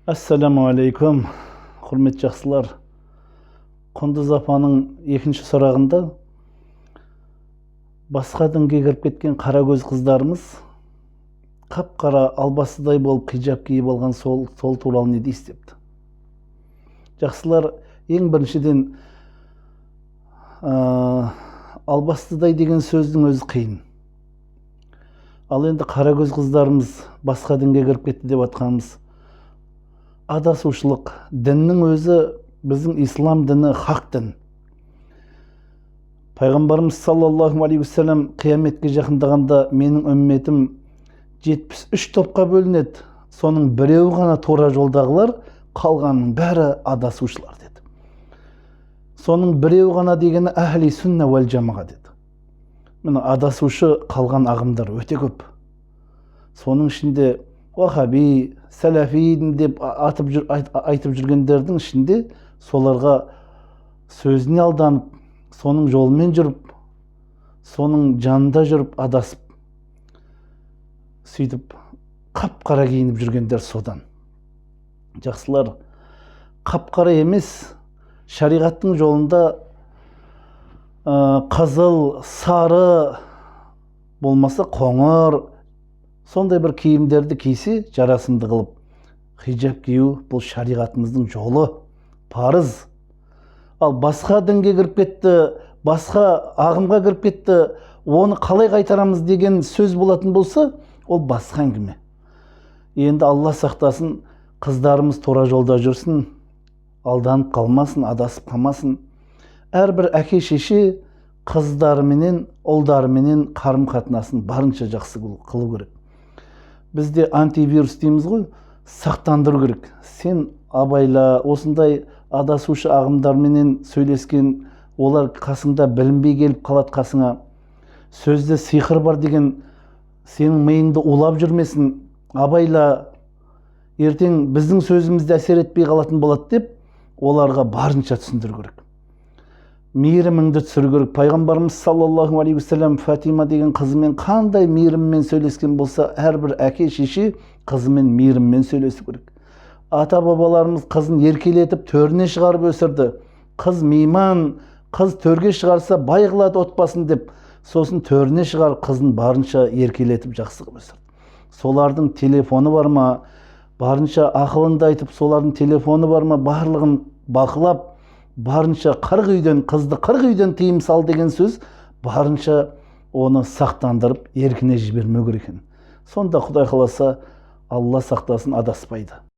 Assalamu алейкум, құрметті жақсылар. Құндыз апаның екінші сұрағында басқа дінге кіріп кеткен қара көз қыздарымыз қап-қара албастыдай болып хиджаб киіп алған сол туралы не дейсіз депті. Жақсылар, ең біріншіден албастыдай деген сөздің өзі қиын. Ал енді қара көз қыздарымыз басқа дінге кіріп кетті деп атқанымыз адасушылық. Діннің өзі біздің ислам діні хақ дін. Пайғамбарымыз саллаллаху алейхи вассалам қияметке жақындағанда менің үмметім 73 топқа бөлінеді. Соның біреуі ғана тура жолдағылар, қалғанның бәрі адасушылар деді. Соның біреуі ғана дегені әхли сүнна уәл жамаға деді. Міне адасушы қалған ағымдар өте көп. Соның ішінде уахаби, сәләфи деп айтып жүргендердің ішінде соларға сөзіне алданып, соның жолымен жүріп, соның жанында жүріп адасып, сөйтіп қап-қара киініп жүргендер содан. Жақсылар, қап-қара емес, шариғаттың жолында қызыл, сары, болмаса қоңыр, сондай бір киімдерді кисе жарасымды қылып. Хиджаб кию бұл шариғатымыздың жолы, парыз. Ал басқа дінге кіріп кетті, басқа ағымға кіріп кетті, оны қалай қайтарамыз деген сөз болатын болса, ол басқа әңгіме. Енді Алла сақтасын, қыздарымыз тура жолда жүрсін, алданып қалмасын, адасып қалмасын. Әрбір әке шеше қыздарыменен, ұлдарыменен қарым-қатынасын барынша жақсы қылу керек. Бізде антивирус дейміз ғой, сақтандыру керек. Сен абайла, осындай адасушы ағымдарменен сөйлескен, олар қасыңда білінбей келіп қалады қасыңа. Сөзде сиқыр бар деген сенің миыңды улап жүрмесін. Абайла, ертең біздің сөзімізді әсер етпей қалатын болады деп, оларға барынша түсіндіру керек. Мейіріміңді түсіру керек. Пайғамбарымыз саллаллаху алейхи вассалам Фатима деген қызымен қандай мейіріммен сөйлескен болса, әрбір әке шеше қызымен мейіріммен сөйлесу керек. Ата бабаларымыз қызын еркелетіп төріне шығарып өсірді. Қыз мейман, қыз төрге шығарса бай қылады отбасын деп, сосын төріне шығарып қызын барынша еркелетіп жақсы қылып өсірді. Солардың телефоны бар ма, барынша ақылынды айтып, солардың телефоны бар ма, барлығын бақылап, барынша 40 үйден, қызды 40 үйден тыйым сал деген сөз, барынша оны сақтандырып, еркіне жібермеу керек екен. Сонда Құдай қаласа, Алла сақтасын, адаспайды.